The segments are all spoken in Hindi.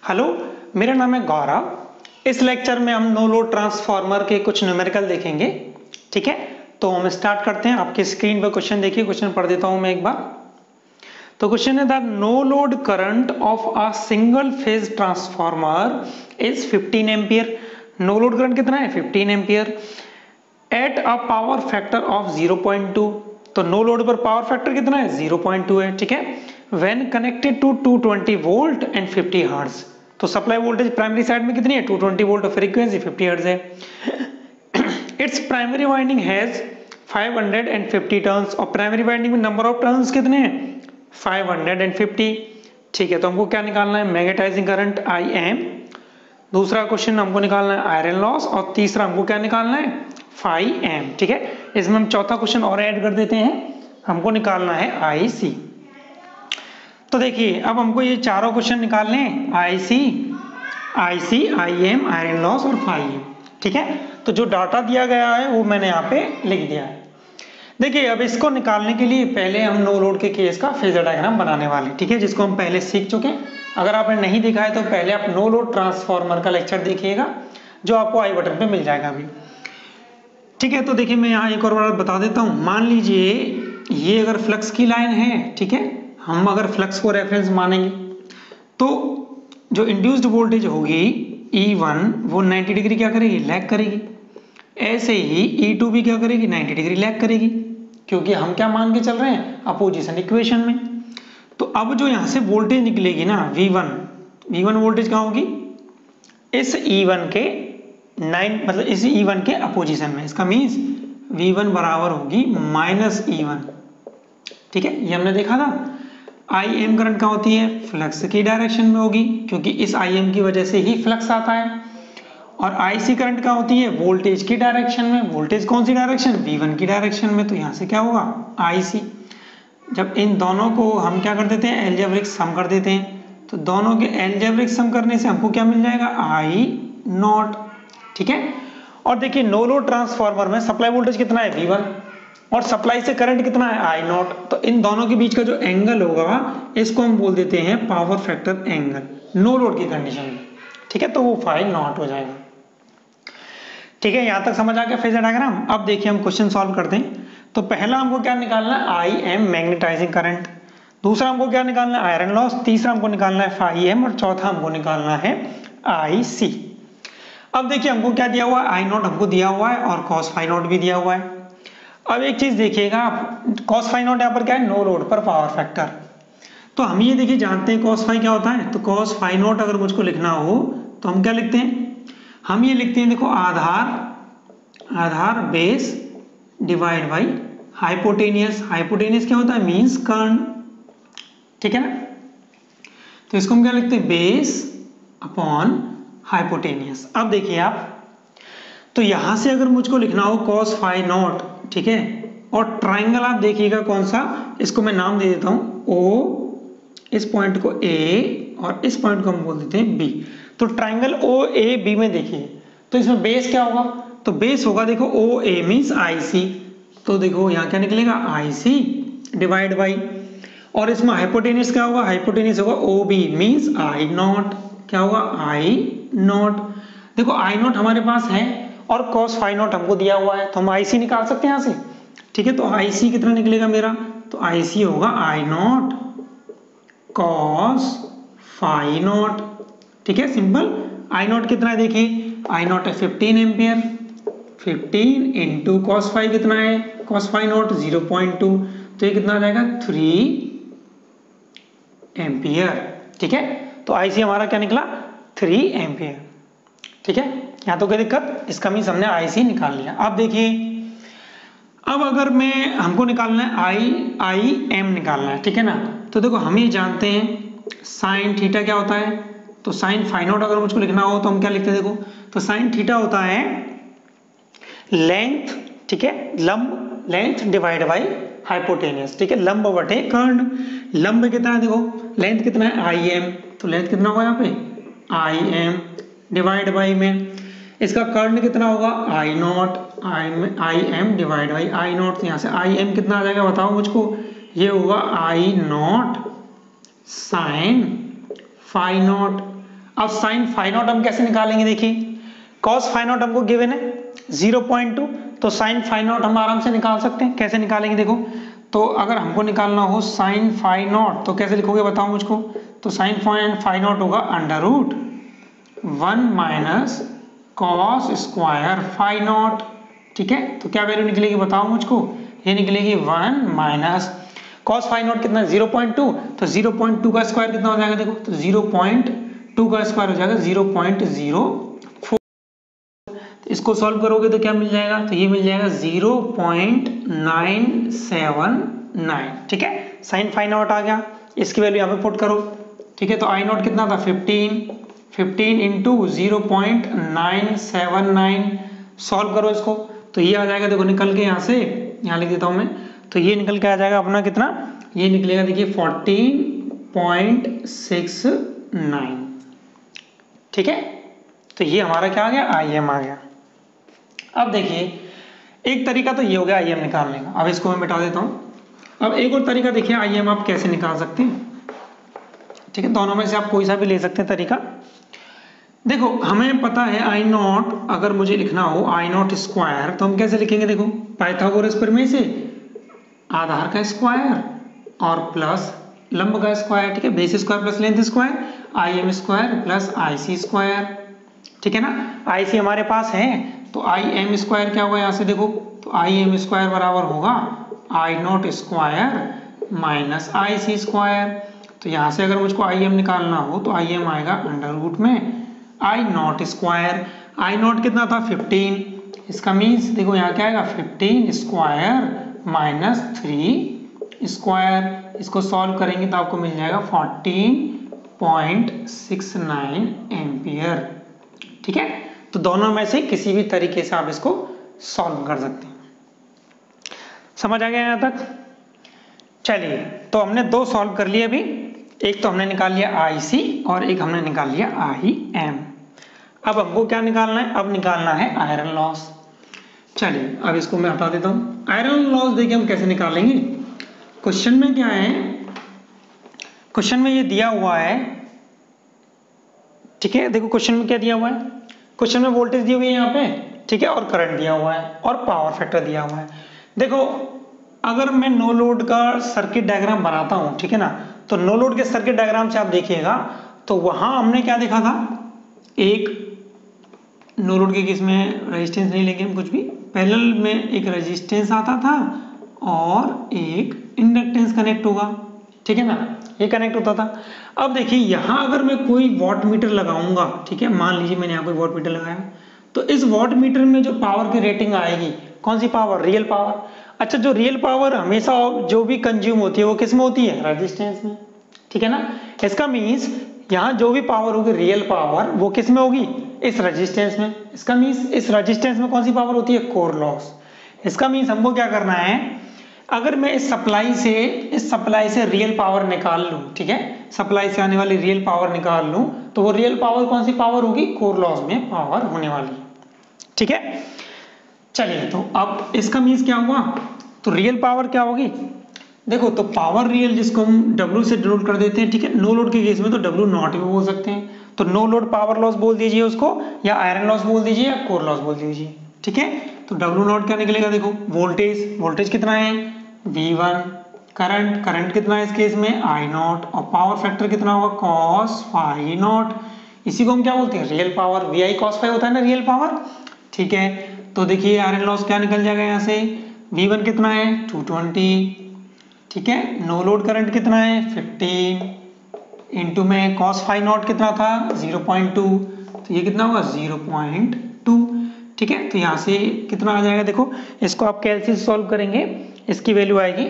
हेलो, मेरा नाम है गौरव। इस लेक्चर में हम नो लोड ट्रांसफार्मर के कुछ न्यूमेरिकल देखेंगे। ठीक है, तो हम स्टार्ट करते हैं। आपकी स्क्रीन पर क्वेश्चन देखिए, क्वेश्चन पढ़ देता हूं मैं एक बार। तो क्वेश्चन है the no load current of a single phase transformer is 15 ampere. No load current कितना है? 15 ampere at a power factor of 0.2। तो नो लोड पर पावर फैक्टर कितना है? 0.2 है। ठीक है, when connected to 220 volt and 50 hertz. तो सप्लाई वोल्टेज प्राइमरी साइड में कितनी है? 220 वोल्ट और फ्रीक्वेंसी 50 हर्ट्ज है। Its primary winding has 550 turns और प्राइमरी वाइंडिंग में नंबर ऑफ टर्न्स कितने हैं? 550। ठीक है, तो हमको क्या निकालना है? Magnetizing current I M. दूसरा क्वेश्चन हमको निकालना है आयरन लॉस और तीसरा हमको क्या निकालना है? Phi M. ठीक है, इसमें हम चौथा क्वेश्चन और ऐड कर देते हैं, हमको निकालना है आई सी। तो देखिए अब हमको ये चारों क्वेश्चन निकालने हैं, आई सी, आई एम, आयरन लॉस और फाई एम। ठीक है, तो जो डाटा दिया गया है वो मैंने यहाँ पे लिख दिया है। देखिए अब इसको निकालने के लिए पहले हम नो लोड के केस का फेजर डायग्राम बनाने वाले, ठीक है, जिसको हम पहले सीख चुके हैं। अगर आपने नहीं देखा है तो पहले आप नो लोड ट्रांसफार्मर का लेक्चर देखिएगा, जो आपको आई बटन पे मिल जाएगा अभी। ठीक है, तो देखिए मैं यहाँ एक और बार बता देता हूँ। मान लीजिए ये अगर फ्लक्स की लाइन है, ठीक है, हम अगर फ्लक्स को रेफरेंस मानेंगे तो जो इंड्यूस्ड वोल्टेज होगी E1 वो 90 डिग्री क्या करेगी? लैग करेगी। ऐसे ही E2 भी क्या करेगी? 90 डिग्री लैग करेगी, क्योंकि हम क्या मान के चल रहे हैं? अपोजिशन इक्वेशन में। तो अब जो यहाँ से वोल्टेज निकलेगी ना V1 वोल्टेज कहाँ होगी? इस E1 के 9 मतलब इस E1 के अपोजिशन में। इसका मीन्स V1 बराबर होगी -E1। ठीक है, ये हमने देखा था। आई एम करंट कहाँ होती है? फ्लक्स की डायरेक्शन में होगी, क्योंकि इस आई एम की वजह से ही फ्लक्स आता है। और आई सी करंट कहाँ होती है? वोल्टेज की डायरेक्शन में। वोल्टेज कौन सी डायरेक्शन? V1 की डायरेक्शन में। तो यहाँ से क्या होगा? आई सी। जब इन दोनों को हम क्या कर देते हैं? एलजेब्रिक सम कर देते हैं, तो दोनों के एलजेब्रिक सम करने से हमको क्या मिल जाएगा? आई नॉट। ठीक है, और देखिए नो लोड ट्रांसफार्मर में सप्लाई वोल्टेज कितना है? V1 और सप्लाई से करंट कितना है? आई नॉट। तो इन दोनों के बीच का जो एंगल होगा इसको हम बोल देते हैं power factor angle, no load की कंडीशन में। ठीक है, तो वो फाई नॉट हो जाएगा। ठीक है, यहां तक समझ आ गया फेजर डायग्राम। अब देखिए हम क्वेश्चन सॉल्व करते हैं। तो पहला हमको क्या निकालना है? I M magnetizing current. दूसरा हमको क्या निकालना है? Iron loss. तीसरा हमको निकालना है फाई एम और चौथा हमको निकालना है आई सी। अब देखिए हमको क्या दिया हुआ है? आई नॉट हमको दिया हुआ है और कॉस फाई नॉट भी दिया हुआ है। अब एक चीज देखिएगा आप, कॉस फाई नॉट यहाँ पर क्या है? नो लोड पर पावर फैक्टर। तो हम ये देखिए जानते हैं कॉस फाई क्या होता है। तो कॉस फाई नॉट अगर मुझको लिखना हो तो हम क्या लिखते हैं? हम ये लिखते हैं, देखो, आधार base divide by hypotenuse. Hypotenuse क्या होता है? मींस कर्ण। ठीक है ना, तो इसको हम क्या लिखते हैं? Base upon hypotenuse. अब देखिए आप, तो यहां से अगर मुझको लिखना हो कॉस फाई नॉट, ठीक है, और ट्राइंगल आप देखिएगा कौन सा, इसको मैं नाम दे देता हूं O, इस पॉइंट को A और इस पॉइंट को हम बोल देते हैं B। तो ट्राइंगल OAB में देखिए, तो इसमें बेस क्या होगा? तो बेस होगा, देखो, OA मींस IC। तो देखो यहाँ क्या निकलेगा? IC डिवाइड बाई, और इसमें हाइपोटेनियस क्या होगा? हाइपोटेनियस होगा OB मींस I नॉट। क्या होगा? I not. देखो I नॉट हमारे पास है और cos फाई नॉट हमको दिया हुआ है, तो हम IC निकाल सकते हैं यहाँ से। ठीक है, तो IC कितना निकलेगा मेरा? तो IC होगा I naught cos phi naught. ठीक है, सिंपल। I नॉट कितना है? देखिए I नॉट है 15 एम्पियर। 15 इंटू कॉस फाई कितना है? कॉस फाई नॉट 0.2, तो ये कितना आ जाएगा? 3 एम्पियर। ठीक है, तो IC हमारा क्या निकला? 3 एम्पियर। ठीक है, यहाँ तो कोई दिक्कत? इसका मीन्स हमने IC निकाल लिया। अब देखिए, अब अगर हमको निकालना है आई एम निकालना है, ठीक है ना। तो देखो हम ये जानते हैं साइन थीटा क्या होता है। तो साइन फाई नॉट अगर मुझको लिखना हो तो हम क्या लिखते हैं? देखो, तो साइन थीटा होता है लेंथ, ठीक है, लंब, लेंथ डिवाइड बाई हाइपोटेनियस। ठीक है, लंब बटे कर्ण। लंब कितना है? देखो लेंथ कितना है? आई एम, तो लेंथ कितना होगा यहाँ पे? आई एम डिवाइड बाई में इसका कर्ण कितना होगा? I naught. I M divide by I naught. यहाँ से आई एम कितना आ जाएगा बताओ मुझको? ये होगा I naught sine phi not. अब साइन फाई नॉट हम कैसे निकालेंगे, देखिए कॉस फाई नॉट हमको गिवन है 0.2, तो साइन फाई नॉट हम आराम से निकाल सकते हैं। कैसे निकालेंगे देखो, तो अगर हमको निकालना हो साइन फाई नॉट तो कैसे लिखोगे बताओ मुझको, तो साइन फाई नॉट होगा under root 1 minus cos square phi naught. ठीक है, तो क्या वैल्यू निकलेगी बताओ मुझको, ये निकलेगी 1 माइनस कॉस फाई नॉट कितना 0.2, तो 0.2 का स्क्वायर कितना हो जाएगा देखो, तो 0.2 का स्क्वायर हो जाएगा 0.04। इसको सॉल्व करोगे तो क्या मिल जाएगा, तो ये मिल जाएगा 0.979। ठीक है, साइन फाई नॉट आ गया, इसकी वैल्यू यहाँ पे पुट करो। ठीक है, तो आई नॉट कितना था 15 इंटू 0.979, सॉल्व करो इसको तो ये आ जाएगा देखो निकल के, यहाँ से यहाँ लिख देता हूँ मैं, तो ये निकल के आ जाएगा अपना कितना, ये निकलेगा देखिए 14.69। ठीक है, तो ये हमारा क्या आ गया, IM आ गया। अब देखिए एक तरीका तो ये हो गया IM निकालने का, अब इसको मैं मिटा देता हूँ। अब एक और तरीका देखिए IM आप कैसे निकाल सकते हैं। ठीक है, दोनों में से आप कोई सा भी ले सकते हैं तरीका। देखो हमें पता है आई नॉट, अगर मुझे लिखना हो आई नॉट स्क्वायर तो हम कैसे लिखेंगे, देखो पाइथागोरस प्रमेय से आधार का स्क्वायर और प्लस लंब का स्क्वायर। ठीक है, base square plus length square, IM square plus IC square. ठीक है ना, IC हमारे पास है तो IM स्क्वायर क्या होगा यहाँ से देखो, तो IM स्क्वायर बराबर होगा I naught square minus IC square. तो यहाँ से अगर मुझको IM निकालना हो तो IM आएगा अंडर रूट में आई नॉट स्क्वायर। आई नॉट कितना था 15, इसका मीन्स देखो यहाँ क्या आएगा 15 स्क्वायर माइनस 3 स्क्वायर। इसको सॉल्व करेंगे तो आपको मिल जाएगा 14.69 एम्पियर। ठीक है, तो दोनों में से किसी भी तरीके से आप इसको सॉल्व कर सकते हैं। समझ आ गया यहाँ तक? चलिए, तो हमने दो सॉल्व कर लिए अभी, एक तो हमने निकाल लिया IC और एक हमने निकाल लिया IM। अब हमको क्या निकालना है, अब निकालना है आयरन लॉस। चलिए अब इसको मैं हटा देता हूँ। आयरन लॉस देखिए हम कैसे निकालेंगे, क्वेश्चन में क्या है, क्वेश्चन में ये दिया हुआ है। ठीक है, देखो क्वेश्चन में क्या दिया हुआ है, क्वेश्चन में वोल्टेज दी हुई है यहाँ पे, ठीक है, और करंट दिया हुआ है और पावर फैक्टर दिया हुआ है। देखो अगर मैं नो लोड का सर्किट डायग्राम बनाता हूँ, ठीक है ना, तो नो लोड के सर्किट डायग्राम से आप देखिएगा तो वहां हमने क्या देखा था, एक नो लोड के केस में रेजिस्टेंस नहीं लेंगे हम कुछ भी, पैरेलल में एक रेजिस्टेंस आता था और एक इंडक्टेंस कनेक्ट होगा। ठीक है ना, ये कनेक्ट होता था। अब देखिए यहां अगर मैं कोई वॉट मीटर लगाऊंगा, ठीक है, मान लीजिए मैंने यहाँ कोई वॉट मीटर लगाया, तो इस वॉट मीटर में जो पावर की रेटिंग आएगी, कौन सी पावर, रियल पावर। अच्छा, जो रियल पावर हमेशा जो भी कंज्यूम होती है वो किस में होती है, रेजिस्टेंस में। ठीक है ना, इसका मीन्स यहाँ जो भी पावर होगी रियल पावर वो किस में होगी, इस रेजिस्टेंस में। इसका मीन्स इस रेजिस्टेंस में कौन सी पावर होती है, कोर लॉस। इसका मीन्स हमको क्या करना है, अगर मैं इस सप्लाई से रियल पावर निकाल लूं, ठीक है, सप्लाई से आने वाली रियल पावर निकाल लूं, तो वो रियल पावर कौन सी पावर होगी, कोर लॉस में पावर होने वाली है। ठीक है, चलिए तो अब इसका मीन्स क्या हुआ, तो रियल पावर क्या होगी, देखो तो पावर रियल जिसको हम W से डिनोट कर देते हैं। ठीक है, नो लोड के केस में तो W नॉट भी बोल सकते हैं, तो नो लोड पावर लॉस बोल दीजिए उसको, या आयरन लॉस बोल दीजिए, या कोर लॉस बोल दीजिए। ठीक है, तो W नॉट क्या निकलेगा, देखो वोल्टेज कितना है V1, करंट कितना है इस केस में I नॉट, और पावर फैक्टर कितना होगा cos phi नॉट। इसी को हम क्या बोलते हैं, real power, VI cos phi होता है ना रियल पावर। ठीक है, तो देखिए आयरन लॉस क्या निकल जाएगा यहाँ से, V1 कितना है 220। ठीक है, नो लोड करंट कितना है 15 इंटू में cos phi नॉट कितना था 0.2, तो ये कितना होगा 0.2। ठीक है, तो यहाँ से कितना आ जाएगा, देखो इसको आप कैलसी से सॉल्व करेंगे, इसकी वैल्यू आएगी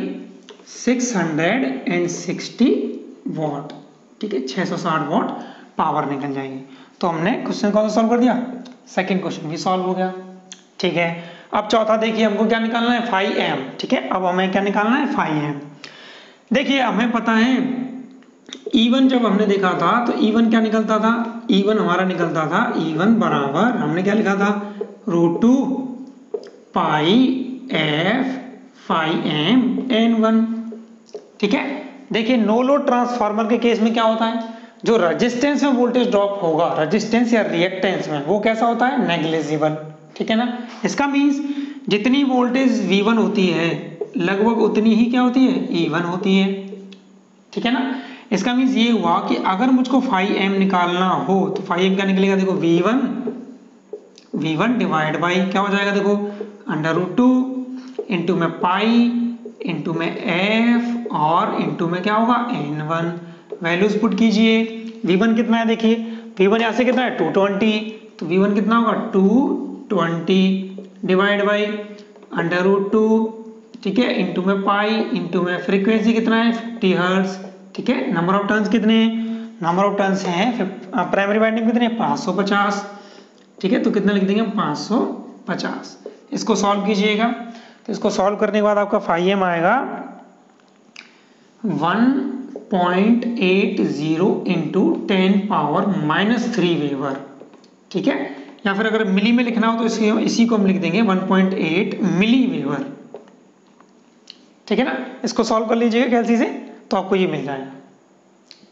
660 वॉट। ठीक है, 660 वॉट पावर निकल जाएगी। तो हमने क्वेश्चन कौन सा सॉल्व कर दिया, सेकंड क्वेश्चन भी सॉल्व हो गया। ठीक है, अब चौथा देखिए हमको क्या निकालना है, phi m। ठीक है, अब हमें क्या निकालना है, phi m। देखिए हमें पता है E1 जब हमने देखा था तो E1 क्या निकलता था, E1 हमारा निकलता था, E1 बराबर हमने क्या लिखा था, √2 पाई f phi m n1। ठीक है, देखिए नो लोड ट्रांसफार्मर के केस में क्या होता है, जो रेजिस्टेंस में वोल्टेज ड्रॉप होगा, रेजिस्टेंस या रिएक्टेंस में, वो कैसा होता है, नेग्लिजिबल, ठीक है ना। इसका मीन्स जितनी वोल्टेज V1 होती है लगभग उतनी ही क्या होती है, E1 होती है, ठीक है ना। इसका मीन्स ये हुआ कि अगर मुझको 5M निकालना हो तो 5M क्या निकलेगा, देखो V1 डिवाइड बाई क्या हो जाएगा, देखो √2 इंटू में पाई इंटू में F और इंटू में क्या होगा, N1। वैल्यूज पुट कीजिए। V1 कितना है, देखिए V1 यहाँ से कितना है 220, तो V1 कितना होगा 220 डिवाइड बाई √2, ठीक है, इंटू में पाई इंटू में फ्रीक्वेंसी कितना है 50 हर्ट्ज, ठीक है। नंबर ऑफ टर्न्स कितने हैं, नंबर ऑफ टर्न्स हैं प्राइमरी वाइंडिंग कितने 550, ठीक है। तो कितना लिख देंगे 550। इसको सॉल्व कीजिएगा, तो इसको सॉल्व करने के बाद आपका 5M आएगा 1.80 इंटू 10⁻³ वेबर, ठीक है। या फिर अगर मिली में लिखना हो तो इसी को हम लिख देंगे 1.8 मिली वेबर, ठीक है ना। इसको सॉल्व कर लीजिएगा कैलसी से तो आपको ये मिल जाएगा,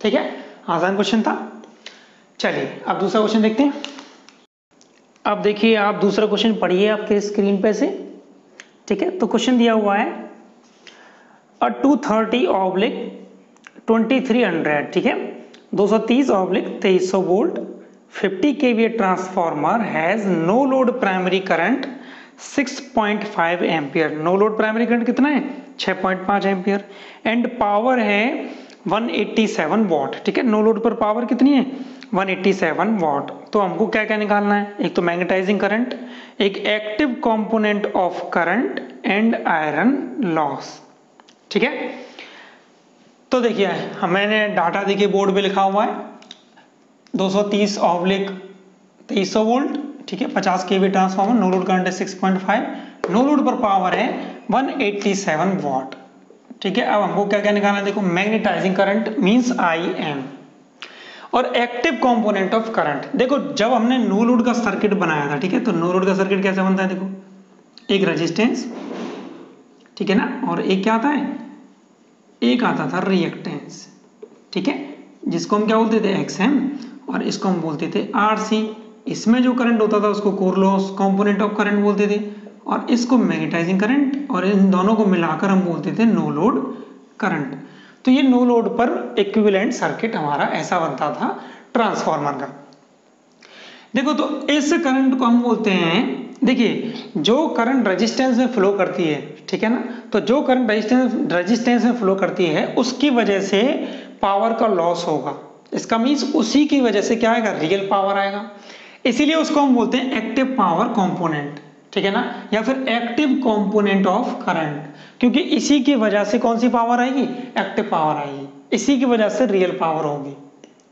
ठीक है। आसान क्वेश्चन था। चलिए अब दूसरा क्वेश्चन देखते हैं। अब देखिए आप दूसरा क्वेश्चन पढ़िए आपके स्क्रीन पे से, ठीक है। तो क्वेश्चन दिया हुआ है 230/2300, ठीक है, 230/2300 volt 50 kVA transformer has no load primary current 6.5 ampere. No load primary current कितना है 6.5 एम्पियर एंड पावर है 187 वॉट, ठीक है। नो लोड पर पावर कितनी है 187 वॉट। तो हमको क्या क्या निकालना है, एक तो मैग्नेटाइजिंग करंट, एक active component of current and iron loss, ठीक है। तो देखिए मैंने डाटा देखिए बोर्ड पे लिखा हुआ है 230/2300 वोल्ट, ठीक है, 50 kVA transformer, no load current है 6.5, नो लोड पर पावर है 187 वॉट, ठीक है। अब हमको क्या क्या निकालना है, देखो मैग्नेटाइजिंग करंट मींस IM और एक्टिव कंपोनेंट ऑफ करंट। देखो जब हमने नो लोड का सर्किट बनाया था, ठीक है, तो नो लोड का सर्किट कैसे बनता है, देखो एक रेजिस्टेंस, ठीक है ना, और एक क्या आता है, एक आता था रिएक्टेंस, ठीक है, जिसको हम क्या बोलते थे XM और इसको हम बोलते थे RC। इसमें जो करंट होता था उसको core loss component of current बोलते थे और इसको मैग्नेटाइजिंग करंट, और इन दोनों को मिलाकर हम बोलते थे नो लोड करंट। तो ये नो लोड पर इक्विवेलेंट सर्किट हमारा ऐसा बनता था ट्रांसफार्मर का। देखो तो इस करंट को हम बोलते हैं, देखिए जो करंट रेजिस्टेंस में फ्लो करती है, ठीक है ना, तो जो करंट रेजिस्टेंस में फ्लो करती है उसकी वजह से पावर का लॉस होगा। इसका मीन्स उसी की वजह से क्या आएगा, रियल पावर आएगा। इसीलिए उसको हम बोलते हैं एक्टिव पावर कंपोनेंट, ठीक है ना, या फिर एक्टिव कंपोनेंट ऑफ करंट, क्योंकि इसी की वजह से कौन सी पावर आएगी, एक्टिव पावर आएगी, इसी की वजह से रियल पावर होगी,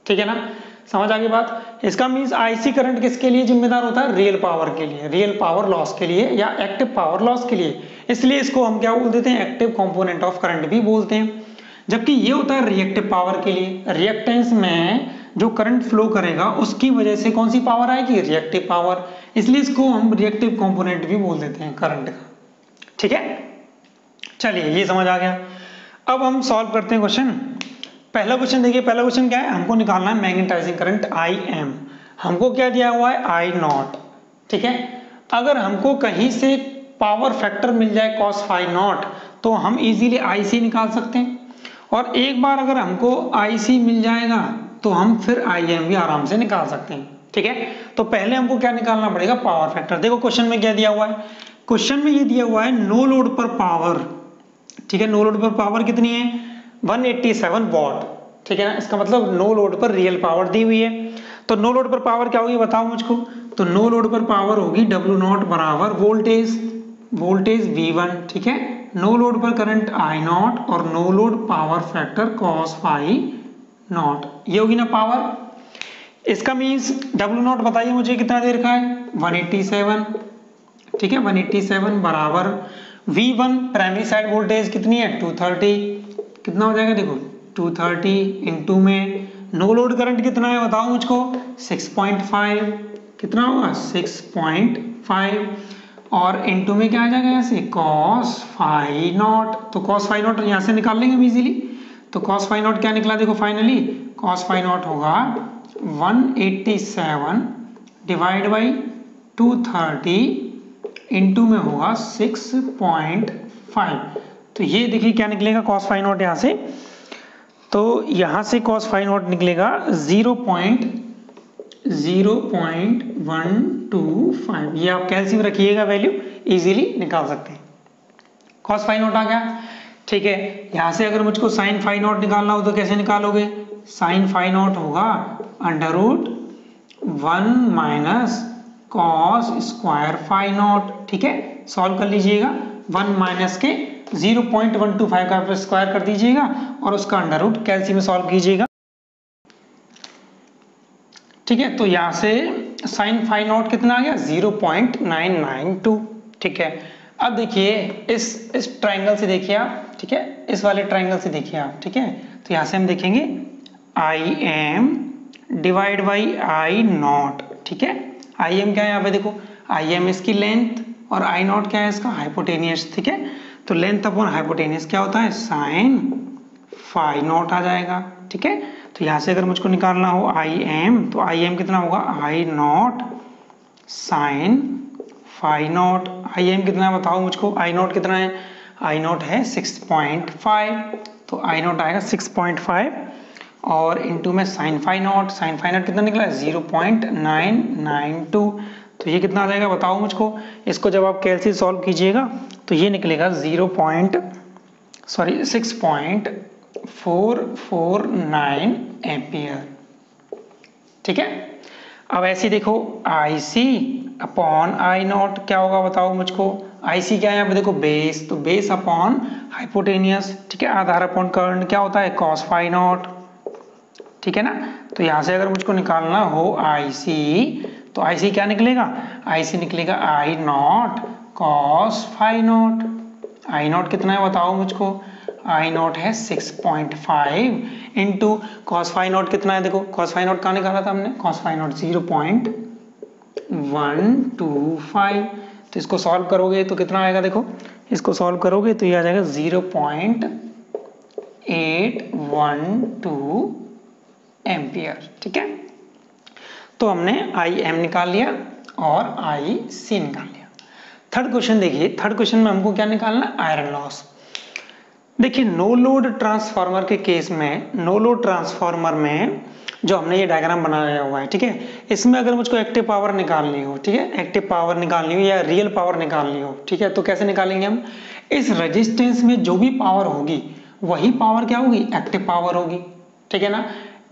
ठीक है ना। समझ आ गई बात। इसका मीन्स IC करंट किसके लिए जिम्मेदार होता है, रियल पावर के लिए, रियल पावर लॉस के लिए या एक्टिव पावर लॉस के लिए, इसलिए इसको हम क्या बोल देते हैं, एक्टिव कंपोनेंट ऑफ करंट भी बोलते हैं। जबकि ये होता है रिएक्टिव पावर के लिए, रिएक्टेंस में जो करंट फ्लो करेगा उसकी वजह से कौन सी पावर आएगी, रिएक्टिव पावर, इसलिए इसको हम रिएक्टिव कंपोनेंट भी बोल देते हैं करंट का, ठीक है। चलिए ये समझ आ गया। अब हम सॉल्व करते हैं क्वेश्चन। पहला क्वेश्चन देखिए, पहला क्वेश्चन क्या है, हमको निकालना है मैग्नेटाइजिंग करंट IM, हमको क्या दिया हुआ है I0, ठीक है। अगर हमको कहीं से पावर फैक्टर मिल जाए cos ∅0 तो हम इजीली IC निकाल सकते हैं, और एक बार अगर हमको IC मिल जाएगा तो हम फिर IM भी आराम से निकाल सकते हैं, ठीक है। तो पहले हमको क्या निकालना पड़ेगा, पावर फैक्टर। देखो क्वेश्चन में क्या दिया हुआ है, क्वेश्चन में ये दिया हुआ है नो लोड पर पावर, ठीक है, नो लोड पर पावर कितनी है 187 वॉट, ठीक है ना। इसका मतलब नो लोड पर रियल पावर दी हुई है। तो नो लोड पर पावर क्या होगी बताओ मुझको, तो नो लोड पर पावर होगी W0 बराबर वोल्टेज V1, ठीक है, नो लोड पर करंट I0 और no load power factor cos ∅0, ये होगी ना पावर। इसका मीन्स W0 बताइए मुझे कितना दे रखा है 187, ठीक है, 187 बराबर V1 प्राइमरी साइड वोल्टेज कितनी है 230, कितना हो जाएगा देखो 230 इंटू में नो लोड करंट कितना है बताओ मुझको 6.5, कितना होगा 6.5 और इंटू में क्या आ जाएगा यहाँ से cos ∅0, तो cos ∅0 यहाँ से निकाल लेंगे हम इजीली, तो cos फाई नॉट क्या निकला देखो फाइनली, cos फाई नॉट होगा 187 डिवाइड बाई 230 इंटू में होगा 6.5। तो ये देखिए क्या निकलेगा cos फाई नॉट यहाँ से, तो यहाँ से cos फाई नॉट निकलेगा 0.0125। ये आप कैलसियम रखिएगा, वैल्यू इजीली निकाल सकते हैं। cos फाई नॉट आ गया, ठीक है। यहाँ से अगर मुझको sin फाई नॉट निकालना हो तो कैसे निकालोगे, sin फाई नॉट होगा √1 minus cos square phi naught, ठीक है। सॉल्व कर लीजिएगा, 1 माइनस के 0.125 का आप स्क्वायर कर दीजिएगा और उसका अंडर रूट कैलसियम में सॉल्व कीजिएगा, ठीक है। तो यहाँ से sin फाई नॉट कितना आ गया 0.992, ठीक है। अब देखिए इस ट्रायंगल से देखिए आप, ठीक है, इस वाले ट्रायंगल से देखिए आप, ठीक है। तो यहाँ से हम देखेंगे आई M divide by I not, ठीक है। आई एम क्या है यहाँ पे देखो, आई एम इसकी लेंथ और आई नॉट क्या है इसका हाइपोटेनियस, ठीक है। तो लेंथ अपॉन हाइपोटेनियस क्या होता है, साइन फाई नॉट आ जाएगा, ठीक है। तो यहाँ से अगर मुझको निकालना हो आई एम, तो आई एम कितना होगा I naught sine phi naught. I M कितना है बताओ मुझको, आई नॉट कितना है, आई नॉट है 6.5, तो आई नॉट आएगा 6.5 और इनटू में साइन फाई नॉट कितना निकला है 0.992। तो ये कितना आ जाएगा बताओ मुझको, इसको जब आप कैलसी सॉल्व कीजिएगा तो ये निकलेगा 6.449 एम्पियर, ठीक है। अब ऐसे देखो आई सी अपॉन आई नॉट क्या होगा बताओ मुझको, आई सी क्या है यहाँ पे देखो बेस, तो बेस अपॉन हाइपोटेनियस, ठीक है। आधार अपॉन करंट क्या होता है cos फाई नॉट, ठीक है ना। तो यहाँ से अगर मुझको निकालना हो आई सी, तो आई सी क्या निकलेगा, आई सी निकलेगा I naught cos phi naught. I naught कितना है बताओ मुझको, आई नॉट है 6.5 इंटू cos फाई नॉट कितना है देखो, cos फाई नॉट कहाँ निकाला था हमने, cos फाई नॉट 0.125। तो इसको सॉल्व करोगे तो कितना आएगा देखो, इसको सॉल्व करोगे तो ये आ जाएगा 0.812 एम्पियर, ठीक है। तो हमने आई एम निकाल लिया और आई सी निकाल लिया। थर्ड क्वेश्चन देखिए, थर्ड क्वेश्चन में हमको क्या निकालना है, आयरन लॉस। देखिए नो लोड ट्रांसफार्मर के केस में, नो लोड ट्रांसफार्मर में जो हमने ये डायग्राम बनाया हुआ है, ठीक है, इसमें अगर मुझको एक्टिव पावर निकालनी हो, ठीक है, एक्टिव पावर निकालनी हो या रियल पावर निकालनी हो, ठीक है, तो कैसे निकालेंगे हम, इस रेजिस्टेंस में जो भी पावर होगी वही पावर क्या होगी, एक्टिव पावर होगी, ठीक है ना।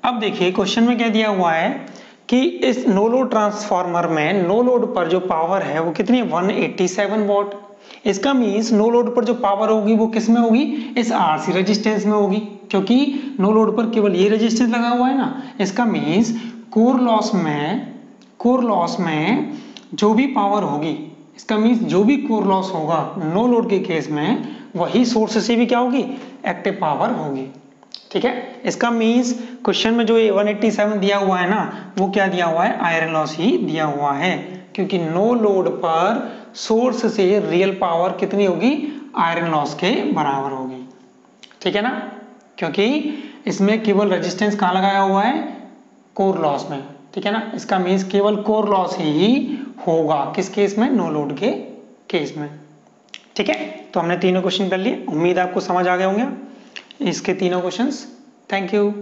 अब देखिए क्वेश्चन में क्या दिया हुआ है कि इस नो लोड ट्रांसफार्मर में नो लोड पर जो पावर है वो कितनी है 187 वॉट। इसका मीन्स नो लोड पर जो पावर होगी वो किस में होगी, इस आरसी रेजिस्टेंस में होगी, क्योंकि नो लोड पर केवल ये रेजिस्टेंस लगा हुआ है ना। इसका मीन्स कोर लॉस में जो भी पावर होगी, इसका मीन्स जो भी कोर लॉस होगा नो लोड के केस में वही सोर्स से भी क्या होगी, एक्टिव पावर होगी, ठीक है। इसका मीन्स क्वेश्चन में जो 187 दिया हुआ है ना, वो क्या दिया हुआ है, आयरन लॉस ही दिया हुआ है, क्योंकि नो लोड पर सोर्स से रियल पावर कितनी होगी, आयरन लॉस के बराबर होगी, ठीक है ना। क्योंकि इसमें केवल रेजिस्टेंस कहाँ लगाया हुआ है, कोर लॉस में, ठीक है ना। इसका मीन्स केवल कोर लॉस ही होगा, किस केस में, नो लोड के केस में, ठीक है। तो हमने तीनों क्वेश्चन कर लिए, उम्मीद आपको समझ आ गए होंगे इसके तीनों क्वेश्चंस। Thank you.